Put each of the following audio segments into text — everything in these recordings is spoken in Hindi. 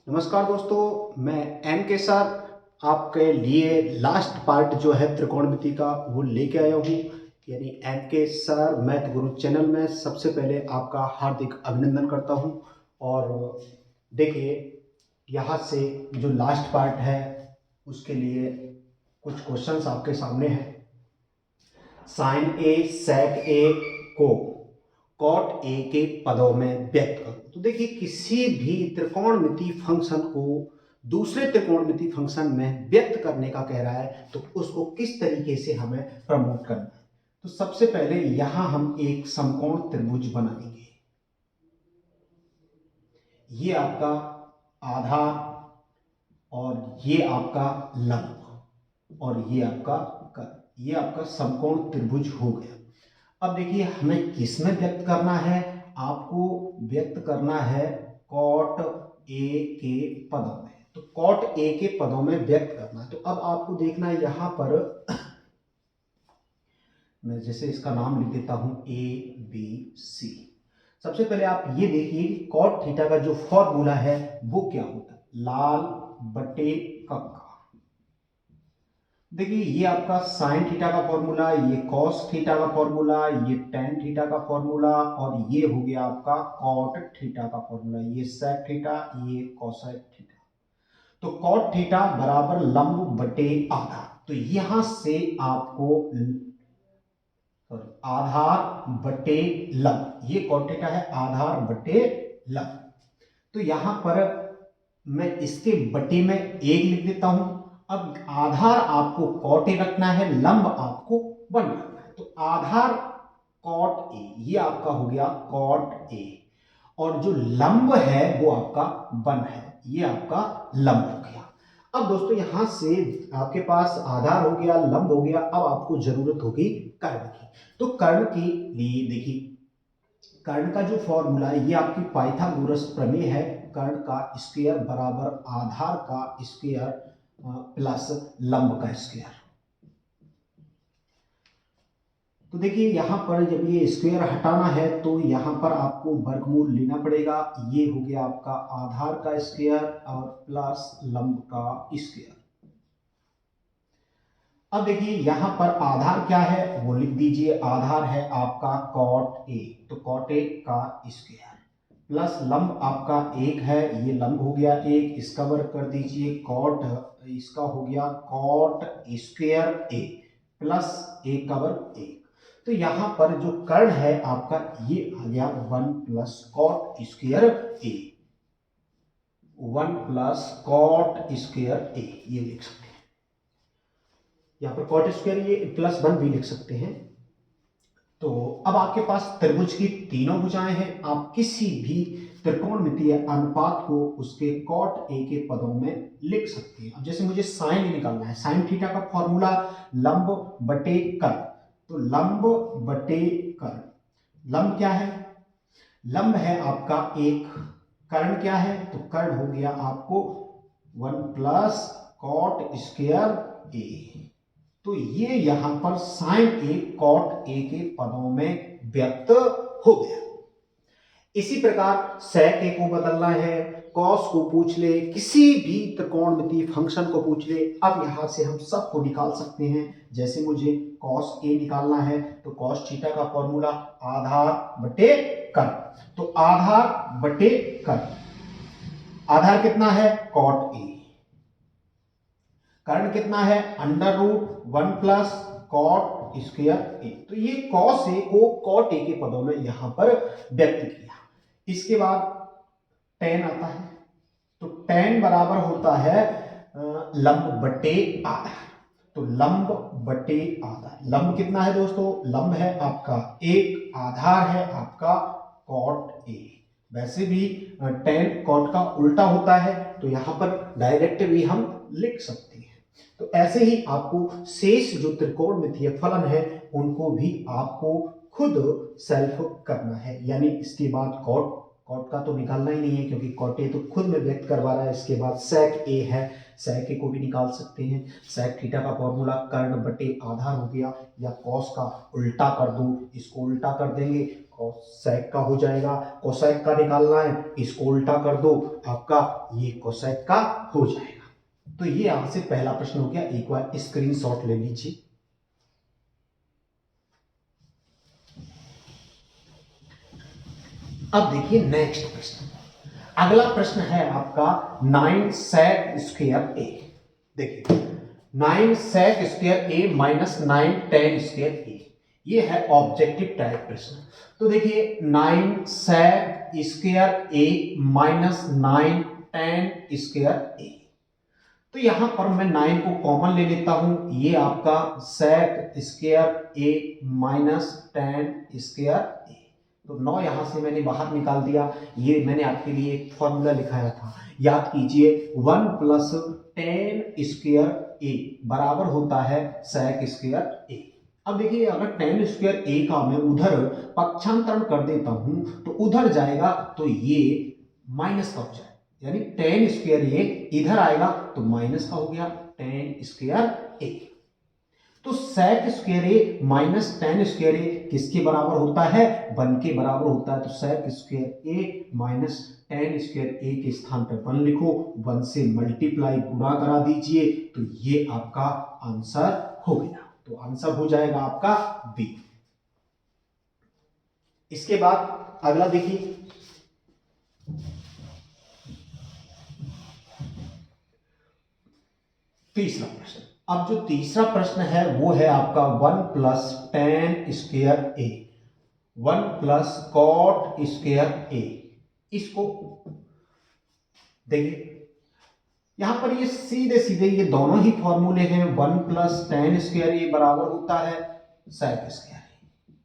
नमस्कार दोस्तों, मैं एम के सर आपके लिए लास्ट पार्ट जो है त्रिकोणमिति का वो लेके आया हूँ। यानी एम के सर मैथ गुरु चैनल में सबसे पहले आपका हार्दिक अभिनंदन करता हूँ। और देखिए, यहाँ से जो लास्ट पार्ट है उसके लिए कुछ क्वेश्चंस आपके सामने हैं। साइन ए सेक ए को कॉट ए के पदों में व्यक्त करो। तो देखिए, किसी भी त्रिकोणमिति फंक्शन को दूसरे त्रिकोणमिति फंक्शन में व्यक्त करने का कह रहा है तो उसको किस तरीके से हमें प्रमोट करना है। तो सबसे पहले यहां हम एक समकोण त्रिभुज बनाएंगे। ये आपका आधार और ये आपका लंब और ये आपका कर्ण, ये आपका समकोण त्रिभुज हो गया। अब देखिए, हमें किस में व्यक्त करना है? आपको व्यक्त करना है कॉट ए के पदों में। तो कॉट ए के पदों में व्यक्त करना है। तो अब आपको देखना है यहां पर मैं जैसे इसका नाम लिख देता हूं ए बी सी। सबसे पहले आप ये देखिए, कॉट थीटा का जो फॉर्मूला है वो क्या होता है? लाल बटे कक्का। देखिए, ये आपका साइन थीटा का फॉर्मूला, ये कॉस थीटा का फॉर्मूला, ये टेन थीटा का फॉर्मूला और ये हो गया आपका कॉट थीटा का फॉर्मूला। ये सेक थीटा, ये कोसेक थीटा। तो कॉट थीटा बराबर लंब बटे आधार। तो यहां से आपको आधार बटे लंब, ये कॉट थीटा है, आधार बटे लंब। तो यहां पर मैं इसके बटे में एक लिख देता हूं। अब आधार आपको कॉट ए रखना है, लंब आपको वन रखना है। तो आधार कॉट ए, ये आपका हो गया कॉट ए, और जो लंब है वो आपका वन है, ये आपका लंब हो गया। अब दोस्तों, यहां से आपके पास आधार हो गया, लंब हो गया। अब आपको जरूरत होगी कर्ण की। तो कर्ण के लिए देखिए, कर्ण का जो फॉर्मूला है ये आपकी पाइथागोरस प्रमेय है। कर्ण का स्क्वायर बराबर आधार का स्क्वायर प्लस लंब का स्क्वायर। तो देखिए, यहां पर जब ये स्क्वायर हटाना है तो यहां पर आपको वर्गमूल लेना पड़ेगा। ये हो गया आपका आधार का स्क्वायर और प्लस लंब का स्क्वायर। अब देखिए, यहां पर आधार क्या है वो लिख दीजिए। आधार है आपका कॉट ए, तो कॉट ए का स्क्वायर प्लस लंब आपका एक है, ये लंब हो गया एक, इसका वर्ग कर दीजिए कॉट, इसका हो गया कॉट स्क्वायर ए प्लस एक का वर्ग एक। तो यहां पर जो कर्ण है आपका ये आ गया वन प्लस कॉट स्क्वायर ए, वन प्लस कॉट स्क्वायर ए, ये लिख सकते हैं। यहां पर कॉट स्क्वायर ये प्लस वन भी लिख सकते हैं। तो अब आपके पास त्रिभुज की तीनों भुजाएं हैं। आप किसी भी त्रिकोणमितीय अनुपात को उसके कॉट ए के पदों में लिख सकते हैं। अब जैसे मुझे साइन ए निकालना है, साइन थीटा का फॉर्मूला लंब बटे कर्ण। तो लंब बटे कर्ण, लंब क्या है? लंब है आपका एक, कर्ण क्या है? तो कर्ण हो गया आपको one plus cot square A. तो ये यहां पर साइन ए कॉट ए के पदों में व्यक्त हो गया। इसी प्रकार सेक ए को बदलना है, कॉस को पूछ ले, किसी भी त्रिकोणमितीय फंक्शन को पूछ ले। अब यहां से हम सबको निकाल सकते हैं। जैसे मुझे कॉस ए निकालना है तो कॉस थीटा का फॉर्मूला आधार बटे कर्ण। तो आधार बटे कर्ण, आधार कितना है? Cot A. कर्ण कितना है? Under root one plus cot square A. तो ये कॉस ए को कॉट ए के पदों में यहां पर व्यक्त किया। इसके बाद टेन आता है। तो टेन बराबर होता है लंब बटे आधार। तो लंब बटे आधार, लंब कितना है दोस्तों? लंब है आपका एक, आधार है आपका कॉट ए। वैसे भी टेन कॉट का उल्टा होता है, तो यहां पर डायरेक्ट भी हम लिख सकते हैं। तो ऐसे ही आपको शेष जो त्रिकोणमितीय फलन है उनको भी आपको खुद सेल्फ करना है। यानी इसके बाद कॉट, कॉट का तो निकालना ही नहीं है क्योंकि कॉट ए तो खुद में व्यक्त करवा रहा है। इसके बाद सेक ए है, सेक ए को भी निकाल सकते हैं। सेक थीटा का फॉर्मूला कर्ण बटे आधार हो गया, या कॉस का उल्टा कर दो, इसको उल्टा कर देंगे कोसेक का हो जाएगा। कोसेक का निकालना है, इसको उल्टा कर दो, आपका ये कोसेक का हो जाएगा। तो ये यहां से पहला प्रश्न हो गया, एक बार स्क्रीनशॉट ले लीजिए। अब देखिए नेक्स्ट प्रश्न, अगला प्रश्न है आपका 9 sec स्क्वायर ए। देखिए 9 sec स्क्वायर ए माइनस 9 tan स्क्वायर ए, ये है ऑब्जेक्टिव टाइप प्रश्न। तो देखिए 9 sec square A minus 9 tan square A, तो यहां पर मैं 9 को कॉमन ले लेता हूं, ये आपका sec square A minus tan square A, तो 9 यहां से मैंने बाहर निकाल दिया। ये मैंने आपके लिए एक फॉर्मूला लिखाया था, याद कीजिए 1 प्लस tan स्क्वायर ए बराबर होता है sec स्क्वायर ए। अब देखिए अगर tan स्क्वायर ए का मैं उधर पक्षांतरण कर देता हूं तो उधर जाएगा तो ये माइनस का हो जाएगा, यानी tan स्क्वायर ए इधर आएगा तो माइनस का हो गया tan स्क्वायर ए। तो sec स्क्वायर ए माइनस tan स्क्वायर ए किसके बराबर होता है, 1 के बराबर होता है। तो sec स्क्वायर ए माइनस tan स्क्वायर ए के स्थान पर 1 लिखो, 1 से मल्टीप्लाई गुणा करा दीजिए, तो ये आपका आंसर हो गया। तो आंसर हो जाएगा आपका बी। इसके बाद अगला देखिए, तीसरा प्रश्न। अब जो तीसरा प्रश्न है वो है आपका 1 प्लस tan स्क्वायर ए 1 प्लस कॉट स्क्वायर ए। इसको देखिए यहां पर ये सीधे सीधे ये दोनों ही फॉर्मूले हैं, 1 प्लस tan स्क्वायर ए बराबर होता है sec स्क्वायर ए,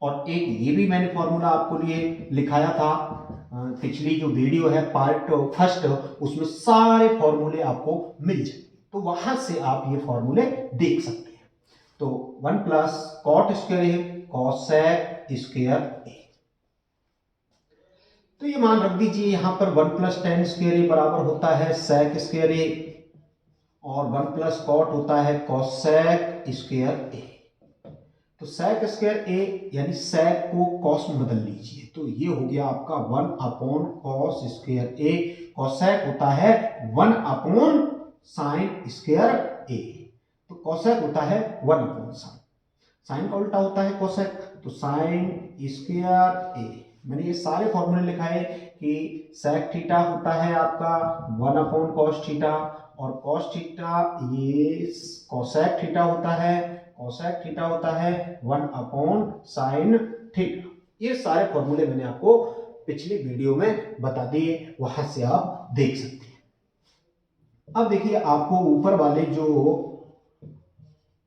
और एक ये भी मैंने फॉर्मूला आपको लिए लिखाया था, पिछली जो वीडियो है पार्ट फर्स्ट, उसमें सारे फॉर्मूले आपको मिल जाएंगे, तो वहां से आप ये फॉर्मूले देख सकते हैं। तो 1 plus cot square A cosec square A, तो ये मान रख दीजिए यहां पर 1 प्लस tan स्क्वायर ए बराबर होता है sec स्क्वायर ए, और 1 प्लस कॉट होता है कॉसेक स्क्वायर ए। तो sec स्क्वायर ए यानी sec को cos में बदल लीजिए, तो ये हो गया आपका 1 अपॉन cos स्क्वायर ए, cosec होता है 1 अपॉन sin स्क्वायर ए, तो cosec होता है 1 अपॉन sin, sin का उल्टा होता है cosec, तो sin स्क्वायर ए। मैंने ये सारे फॉर्मूले लिखाए कि sec थीटा होता है आपका 1 अपॉन cos थीटा, और cos थीटा ये cosec थीटा होता है, cosec थीटा होता है 1 अपॉन sin थीटा। ये सारे फॉर्मूले मैंने आपको पिछली वीडियो में बता दिए, वहां से आप देख सकते हैं। अब देखिए आपको ऊपर वाले जो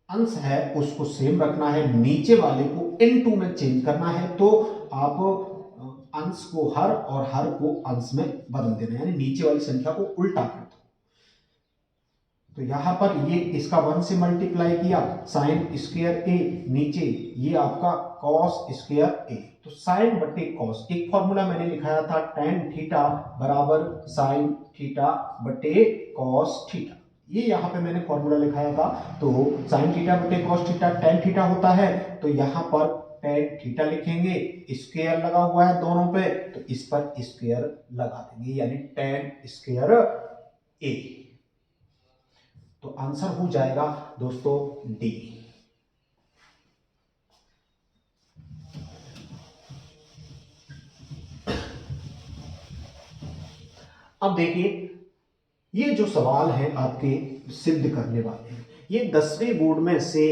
अंश है उसको सेम रखना है, नीचे वाले को इनटू में चेंज करना है, तो आप अंश को हर और हर को अंश में बदल देना, यानी नीचे वाली संख्या को उल्टा कर दो। तो यहां पर ये इसका 1 से मल्टीप्लाई किया sin स्क्वायर ए, नीचे ये आपका cos स्क्वायर ए, तो sin बटे cos, एक फॉर्मूला मैंने लिखाया था tan थीटा बराबर sin थीटा बटे cos थीटा, ये यहां पे मैंने फॉर्मूला लिखाया था। तो sin थीटा बटे cos थीटा tan थीटा होता है, तो यहां पर tan थीटा लिखेंगे, स्क्वायर लगा हुआ है दोनों पे, तो इस पर स्क्वायर लगा देंगे, यानी tan स्क्वायर ए। तो आंसर हो जाएगा दोस्तों डी। अब देखिए ये जो सवाल है आपके सिद्ध करने वाले हैं, ये 10वें बोर्ड में से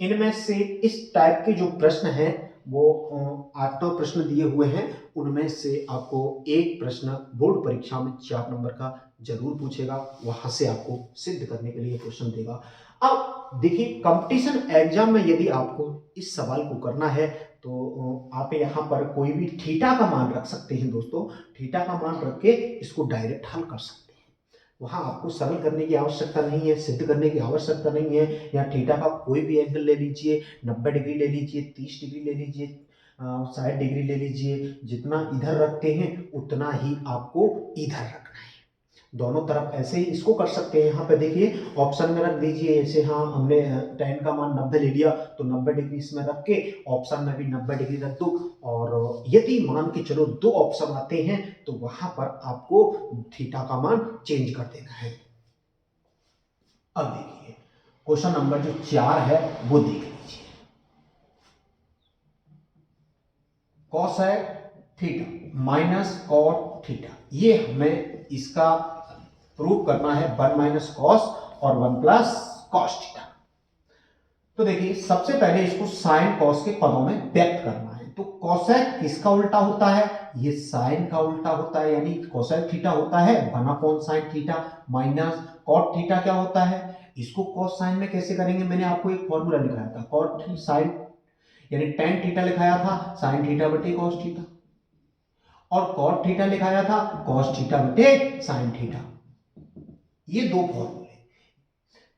इनमें से इस टाइप के जो प्रश्न हैं वो 8 प्रश्न दिए हुए हैं, उनमें से आपको एक प्रश्न बोर्ड परीक्षा में 4 नंबर का जरूर पूछेगा, वहां से आपको सिद्ध करने के लिए क्वेश्चन देगा। अब देखिए कंपटीशन एग्जाम में यदि आपको इस सवाल को करना है तो आप यहाँ पर कोई भी थीटा का मान रख सकते हैं दोस्तों, थीटा का मान रख के इसको डायरेक्ट हल कर सकते हैं, वहां आपको सरल करने की आवश्यकता नहीं है, सिद्ध करने की आवश्यकता नहीं है। या थीटा का कोई भी एंगल ले लीजिए, 90 डिग्री ले लीजिए, 30 डिग्री ले लीजिए, 60 डिग्री ले लीजिए, जितना इधर रखते हैं उतना ही आपको इधर रखना है। दोनों तरफ ऐसे ही इसको कर सकते हैं। यहाँ पे देखिए ऑप्शन में रख दीजिए, ऐसे हाँ हमने tan का मान 90 ले लिया तो 90 डिग्री इसमें रख के ऑप्शन में भी 90 डिग्री रख दो, और यदि मान के चलो दो ऑप्शन आते हैं तो वहां पर आपको थीटा का मान चेंज कर देना है। अब देखिए क्वेश्चन नंबर जो 4 है वो देख लीजिए। cosec theta minus cot theta, ये हमें इसका प्रूव करना है 1 माइनस कॉस और 1 प्लस कॉस थीटा। तो देखिए सबसे पहले इसको साइन कॉस के पदों में व्यक्त करना है। तो कोसेक किसका उल्टा होता है? ये साइन का उल्टा होता है, यानी कोसेक थीटा होता है 1 sine theta, minus cot theta क्या होता है? इसको कॉस साइन में कैसे करेंगे? मैंने आपको एक फॉर्मूला लिखाया था, कॉट साइन यानी टेन थीटा लिखाया था साइन थीटा बटे कॉस थीटा, और कॉट थीटा लिखाया था कॉस थीटा बटे साइन थीटा, ये दो फॉर्मूले।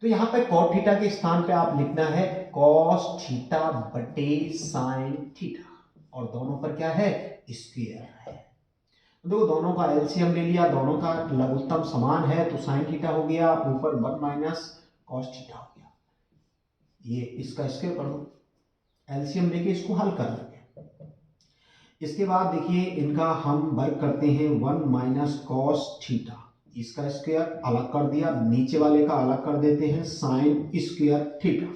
तो यहां पे कॉट थीटा के स्थान पे आप लिखना है कॉस थीटा बटे साइन थीटा, और दोनों पर क्या है? स्क्वायर है। देखो दोनों का एलसीएम ले लिया, दोनों का लघुत्तम समान है, तो साइन थीटा हो गया, ऊपर 1 माइनस कॉस थीटा हो गया, ये इसका स्क्वायर कर दो, एलसीएम लेके इसको हल कर लेंगे। इसके बाद देखिए इनका हम वर्ग करते हैं 1 माइनस कॉस थीटा, इसका स्क्वायर अलग कर दिया, नीचे वाले का अलग कर देते हैं साइन स्क्वायर थीटा।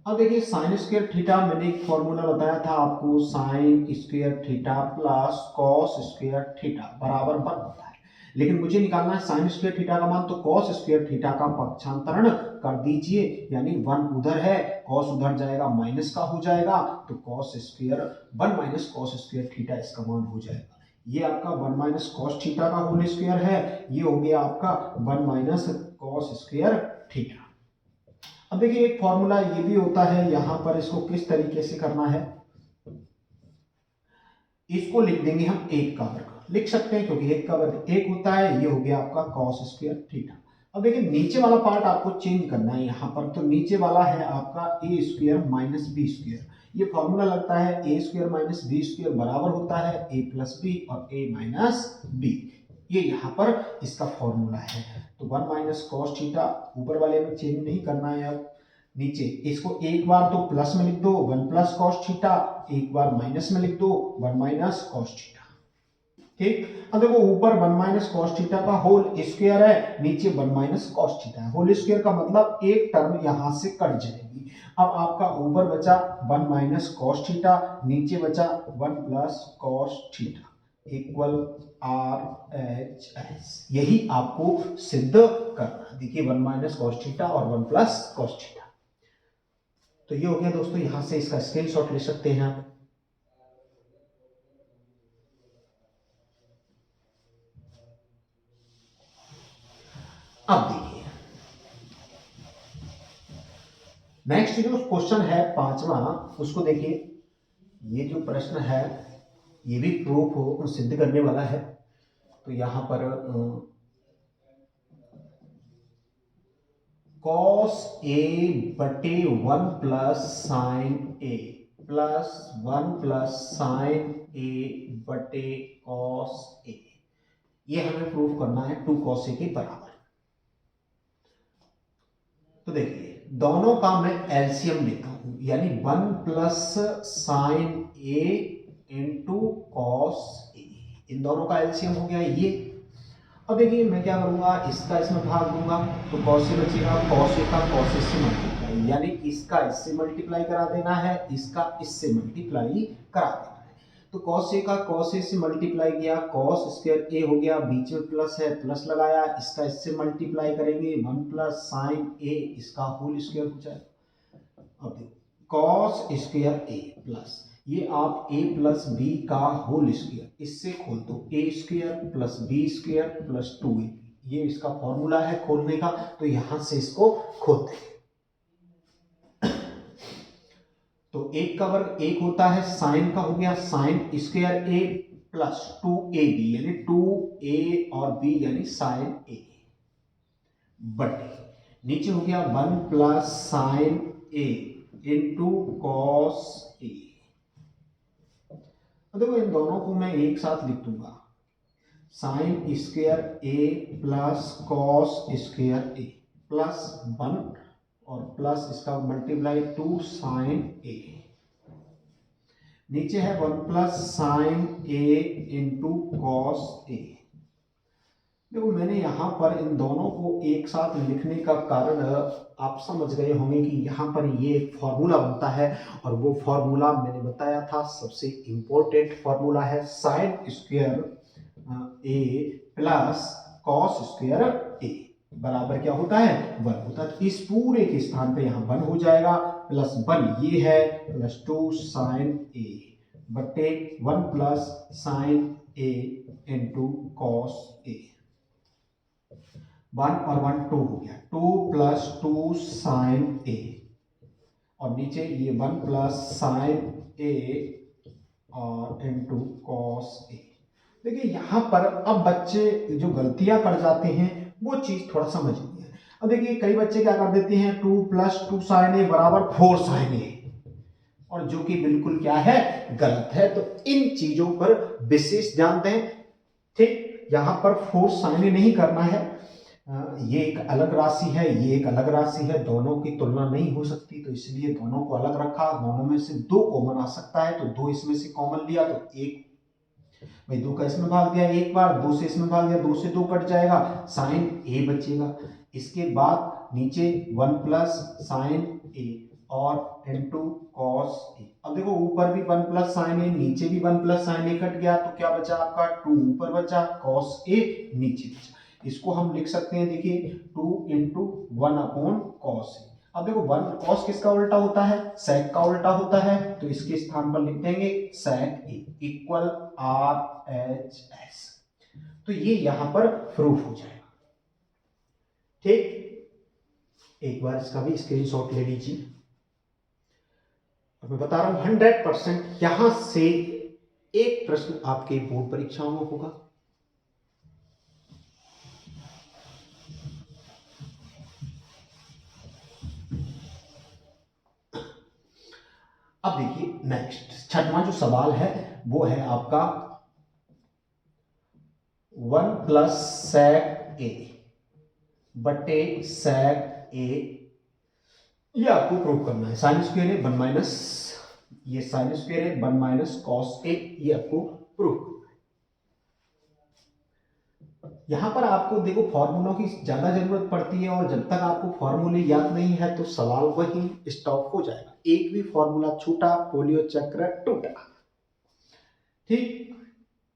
अब देखिए साइन स्क्वायर थीटा मैंने एक फॉर्मूला बताया था आपको, sine square theta plus cos square theta बराबर 1 होता है, लेकिन मुझे निकालना है साइन स्क्वायर थीटा का मान, तो कॉस स्क्वायर थीटा का पक्षांतरण कर दीजिए, यानी 1 उधर है कॉस उधर जाएगा माइनस का हो जाएगा, तो cos square 1 minus cos square theta इसका मान हो जाएगा। ये आपका 1 माइनस कॉस थीटा का होल स्क्वायर है, ये हो गया आपका 1 माइनस कॉस स्क्वायर थीटा। अब देखिए एक फॉर्मूला ये भी होता है, यहां पर इसको किस तरीके से करना है, इसको लिख देंगे हम 1 का वर्ग, लिख सकते हैं क्योंकि 1 का वर्ग 1 होता है, ये हो गया आपका कॉस स्क्वायर थीटा। अब देखिए नीचे वाला पार्ट आपको चेंज करना है यहां पर, तो नीचे वाला है आपका ए स्क्वायर माइनस बी स्क्वायर, ये फॉर्मूला लगता है ए स्क्वायर माइनस बी स्क्वायर बराबर होता है ए प्लस बी और ए माइनस बी, ये यहाँ पर इसका फॉर्मूला है। तो 1 माइनस कॉस थीटा ऊपर वाले में चेंज नहीं करना है, अब नीचे इसको एक बार तो प्लस में लिख दो 1 प्लस कॉस थीटा, एक बार माइनस में लिख दो 1 माइनस कॉस थीटा। ठीक, अब देखो ऊपर 1 माइनस कॉस थीटा का होल स्क्वायर है, नीचे 1 माइनस कॉस थीटा है, होल स्क्वायर का मतलब एक टर्म यहां से कट जाएगी। अब आपका ऊपर बचा 1 माइनस कॉस थीटा, नीचे बचा 1 plus cos theta equal RHS, यही आपको सिद्ध करना। देखिए 1 माइनस कॉस थीटा और 1 प्लस कॉस थीटा, तो ये हो गया दोस्तों, यहां से इसका स्क्रीनशॉट ले सकते हैं आप। अब देखिए नेक्स्ट जो क्वेश्चन है 5वां, उसको देखिए, ये जो प्रश्न है ये भी प्रूफ हो सिद्ध करने वाला है। तो यहां पर कॉस ए बटे 1 प्लस साइन ए प्लस 1 प्लस साइन ए बटे कॉस ए, ये हमें प्रूफ करना है 2 कॉस ए के बराबर। तो देखिए दोनों का मैं एलसीएम लेता हूं, यानी 1 प्लस साइन ए इंटू कॉस ए, इन दोनों का एलसीएम हो गया ये। अब देखिए मैं क्या करूंगा, इसका इसमें भाग दूंगा तो कॉस से बचेगा, कॉस ए का कॉस से मल्टीप्लाई, यानी इसका इससे मल्टीप्लाई करा देना है, इसका इससे मल्टीप्लाई करा देना है। तो कॉस ए का कॉस ए से मल्टीप्लाई किया, कॉस स्क्वायर ए हो गया, बीच में प्लस है प्लस लगाया, इसका इससे मल्टीप्लाई करेंगे 1 प्लस साइन ए, इसका होल स्क्वायर हो जाएगा। अब देखो कॉस स्क्वायर ए प्लस ये आप a प्लस बी का होल स्क्वायर, इससे खोल दो a square plus b square plus 2ab, ये इसका फॉर्मूला है खोलने का, तो यहां से इसको खोलते हैं। तो एक का वर्ग 1 होता है, साइन का हो गया sign square a plus 2ab, यानी 2a और b यानी साइन a बटे नीचे हो गया 1 plus sine a into cos A. देखो इन दोनों को मैं एक साथ लिख दूंगा, sine square A plus cos square A plus 1 और प्लस इसका मल्टीप्लाई 2 साइन ए, नीचे है 1 plus sign A into cos A. देखो मैंने यहाँ पर इन दोनों को एक साथ लिखने का कारण आप समझ गए होंगे कि यहाँ पर ये एक फॉर्मूला बनता है, और वो फॉर्मूला मैंने बताया था सबसे इम्पोर्टेंट फॉर्मूला है sign square A plus cos square ए बराबर क्या होता है 1 होता है। इस पूरे के स्थान पे यहाँ 1 हो जाएगा, प्लस 1 ये है प्लस 2 साइन ए बटे 1 प्लस साइन ए इंटू कॉस ए। 1 और 1 2 हो गया, 2 प्लस 2 साइन ए और नीचे ये 1 प्लस साइन ए और इंटू कॉस ए। देखिए यहाँ पर अब बच्चे जो गलतियां कर जाते हैं वो चीज थोड़ा समझनी है। अब देखिए कई बच्चे क्या कर देते हैं 2 प्लस 2 साइन ए बराबर 4 साइन ए, और जो कि बिल्कुल क्या है गलत है। तो इन चीजों पर विशेष ध्यान दें, ठीक। यहाँ पर 4 साइन ए नहीं करना है, ये एक अलग राशि है, ये एक अलग राशि है, दोनों की तुलना नहीं हो सकती, तो इसलिए दोनों को अलग रखा। दोनों में से 2 कॉमन आ सकता है, तो 2 इसमें से कॉमन लिया तो 1 भाई 2 का इसमें भाग दिया एक बार, 2 से इसमें भाग दिया, 2 से 2 कट जाएगा, साइन ए बचेगा। इसके बाद नीचे 1 प्लस साइन ए और इनटू कॉस ए। अब देखो ऊपर भी 1 प्लस साइन ए, नीचे भी 1 प्लस साइन ए कट गया, तो क्या बचा आपका 2 ऊपर बचा, कॉस ए नीचे बचा। इसको हम लिख सकते हैं, देखिए 2 इंटू 1 अपॉन कॉस ए। अब देखो 1 कॉस किसका उल्टा होता है, सेक का उल्टा होता है, तो इसके स्थान पर लिख देंगे सेक ए इक्वल आर एच एस। तो ये यहां पर प्रूफ हो जाएगा, ठीक। एक बार इसका भी स्क्रीनशॉट ले लीजिए। मैं बता रहा हूं 100% यहां से एक प्रश्न आपके बोर्ड परीक्षाओं में होगा। अब देखिए नेक्स्ट छठवां जो सवाल है वो है आपका 1 प्लस सेक ए बटे सेक ए, ये आपको प्रूव करना है। साइन स्क्वायर ए 1 माइनस, ये sign square A 1 minus cos A, ये आपको प्रूव करना है। यहां पर आपको देखो फॉर्मूलों की ज्यादा जरूरत पड़ती है, और जब तक आपको फॉर्मूले याद नहीं है तो सवाल वही स्टॉप हो जाएगा। एक भी फॉर्मूला छूटा पोलियो चक्र टूटा, ठीक।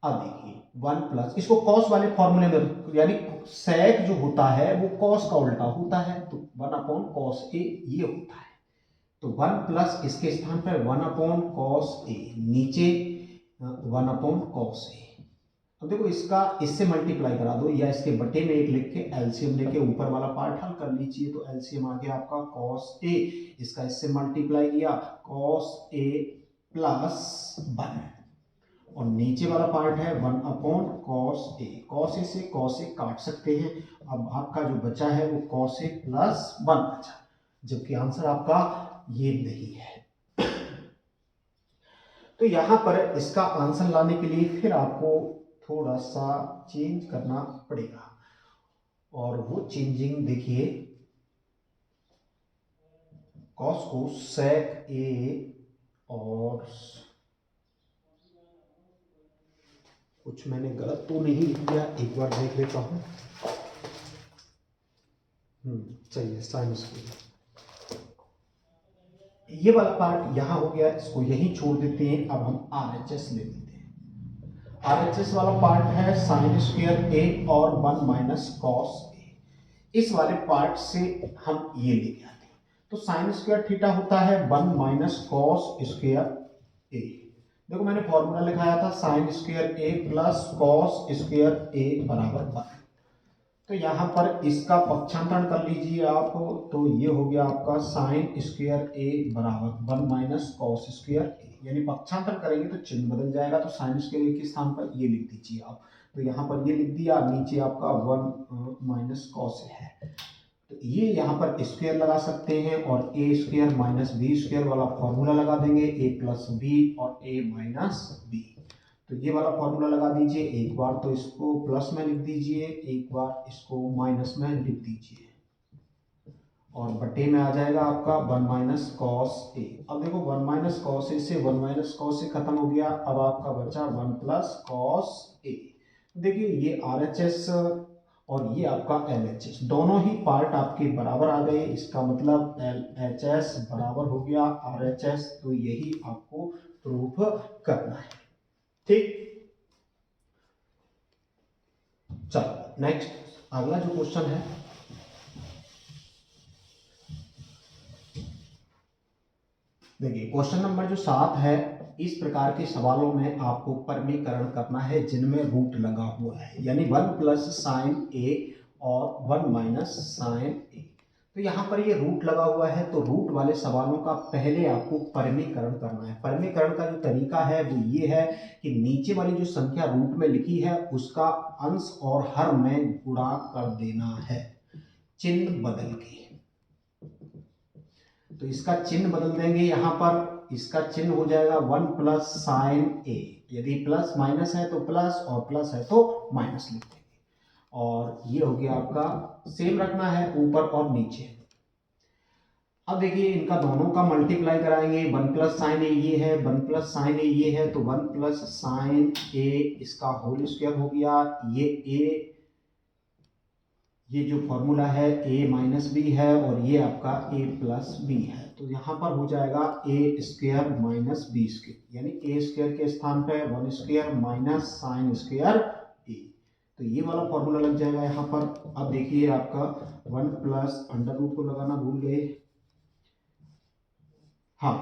अब देखिए 1 प्लस, इसको कॉस वाले फॉर्मूले में, यानी सेक जो होता है वो कॉस का उल्टा होता है, तो 1 अपॉन कॉस ए ये होता है। तो 1 प्लस इसके स्थान पर 1 अपॉन कॉस ए, नीचे 1 अपॉन कॉस ए। अब देखो इसका इससे मल्टीप्लाई करा दो, या इसके बटे में 1 लिख के एलसीएम लेके ऊपर वाला पार्ट हल कर लीजिए, तो एलसीएम आ गया आपका कॉस ए, इसका इससे मल्टीप्लाई किया कॉस ए प्लस 1, और नीचे वाला पार्ट है 1 upon cos A. Cos A से कॉस ए काट सकते हैं, अब आपका जो बचा है वो कॉस ए प्लस 1 बचा, जबकि आंसर आपका ये नहीं है। तो यहां पर इसका आंसर लाने के लिए फिर आपको थोड़ा सा चेंज करना पड़ेगा, और वो चेंजिंग देखिए, कॉस को सेक ए, और कुछ मैंने गलत तो नहीं लिख दिया, एक बार देख लेता हूं। चाहिए साइन स्क्वायर, ये वाला पार्ट यहां हो गया, इसको यहीं छोड़ देते हैं। अब हम आरएचएस ले लेते हैं। आरएचएस वाला पार्ट है साइन स्क्वायर ए और 1 माइनस कॉस ए। इस वाले पार्ट से हम ये लेके आते हैं, तो साइन स्क्वायर थीटा होता है 1 माइनस कॉस स्क्वायर ए। देखो मैंने फॉर्मूला लिखाया था sign square A plus cos square ए बराबर 1। तो यहाँ पर इसका पक्षांतरण कर लीजिए आप, तो ये हो गया आपका साइन स्क्वायर ए बराबर 1 माइनस कॉस स्क्वायर ए, यानी पक्षांतरण करेंगे तो चिन्ह बदल जाएगा, तो साइन स्क्वायर ए के स्थान पर ये लिख दीजिए आप। तो यहाँ पर ये लिख दिया, नीचे आपका 1 माइनस कॉस है, तो ये यहाँ पर स्क्वायर लगा सकते हैं, और ए स्क्वायर माइनस बी स्क्वायर वाला फॉर्मूला लगा देंगे, ए प्लस बी और ए माइनस बी। तो ये वाला फॉर्मूला लगा दीजिए, एक बार तो इसको प्लस में लिख दीजिए, एक बार इसको माइनस में लिख दीजिए, और बटे में आ जाएगा आपका 1 माइनस कॉस ए। अब देखो 1 माइनस कॉस ए से 1 माइनस कॉस ए खत्म हो गया, अब आपका बचा 1 प्लस कॉस ए। देखिए ये RHS और ये आपका LHS दोनों ही पार्ट आपके बराबर आ गए, इसका मतलब LHS बराबर हो गया RHS, तो यही आपको प्रूफ करना है। ठीक, चलो नेक्स्ट अगला जो क्वेश्चन है, देखिए क्वेश्चन नंबर जो 7 है, इस प्रकार के सवालों में आपको परमीकरण करना है जिनमें रूट लगा हुआ है, यानी 1 प्लस साइन ए और 1 माइनस साइन ए। तो यहाँ पर ये रूट लगा हुआ है, तो रूट वाले सवालों का पहले आपको परमीकरण करना है। परमीकरण का जो तरीका है वो ये है कि नीचे वाली जो संख्या रूट में लिखी है उसका अंश और हर में गुणा कर देना है, चिन्ह बदल के। तो इसका चिन्ह बदल देंगे, यहाँ पर इसका चिन्ह हो जाएगा 1 प्लस साइन ए, यदि प्लस माइनस है तो प्लस और प्लस है तो माइनस लिख देंगे, और ये हो गया आपका सेम रखना है ऊपर और नीचे। अब देखिए इनका दोनों का मल्टीप्लाई कराएंगे, 1 प्लस साइन ए ये है, 1 प्लस साइन ए ये है, तो 1 प्लस साइन ए इसका होल स्क्वायर हो गया। ये जो फॉर्मूला है a माइनस बी है और ये आपका a प्लस बी है, तो यहाँ पर हो जाएगा a square minus b square, यानी a स्क्वायर के स्थान पे 1 square minus sine square a, तो ये वाला फॉर्मूला लग जाएगा यहाँ पर। अब देखिए आपका 1 प्लस अंडर रूट को लगाना भूल गए, हाँ,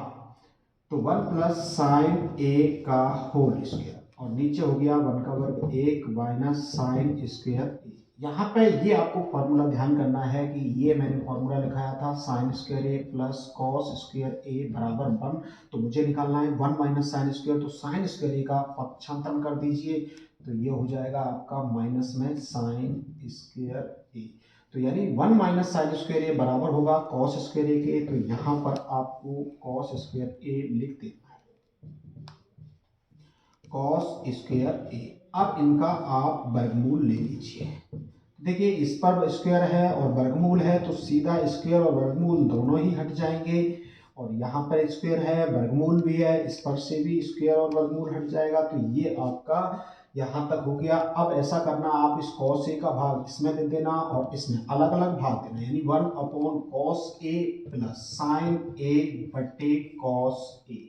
तो 1 प्लस साइन a का होल स्क्वायर और नीचे हो गया 1 का वर्ग 1 माइनस साइन स्क्वायर a। यहाँ पे ये आपको फॉर्मूला ध्यान करना है कि ये मैंने फॉर्मूला लिखाया था sign square A plus cos square ए बराबर 1, तो मुझे निकालना है 1 माइनस साइन स्क्वायर, तो साइन स्क्वायर ए का पक्षांतरण कर दीजिए, तो ये हो जाएगा आपका माइनस में साइन स्क्वायर ए, तो यानी 1 माइनस साइन स्क्वायर ए बराबर होगा कॉस स्क्वायर ए के, तो यहाँ पर आपको कॉस स्क्वायर ए लिख देना है, कॉस स्क्वायर ए। अब इनका आप वर्गमूल ले लीजिए, देखिए इस पर स्क्वायर है और वर्गमूल है, तो सीधा स्क्वायर और वर्गमूल दोनों ही हट जाएंगे, और यहाँ पर स्क्वायर है वर्गमूल भी है, इस पर से भी स्क्वायर और वर्गमूल हट जाएगा, तो ये आपका यहाँ तक हो गया। अब ऐसा करना, आप इस कॉस ए का भाग इसमें दे देना और इसमें अलग अलग भाग देना, यानी 1 upon cos A plus sign ए बटे कॉस ए।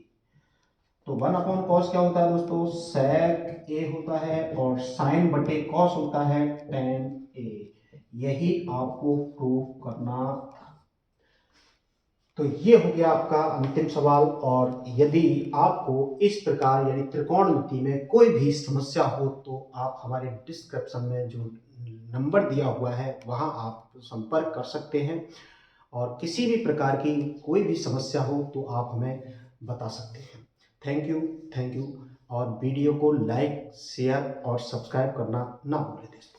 तो 1 अपॉन कॉस क्या होता है दोस्तों, सेक ए होता है, और साइन बटे कॉस होता है टेन ए, यही आपको प्रूव करना। तो ये हो गया आपका अंतिम सवाल, और यदि आपको इस प्रकार यानी त्रिकोणमिति में कोई भी समस्या हो तो आप हमारे डिस्क्रिप्शन में जो नंबर दिया हुआ है वहां आप संपर्क कर सकते हैं, और किसी भी प्रकार की कोई भी समस्या हो तो आप हमें बता सकते हैं। थैंक यू, और वीडियो को लाइक शेयर और सब्सक्राइब करना ना भूलें दोस्तों।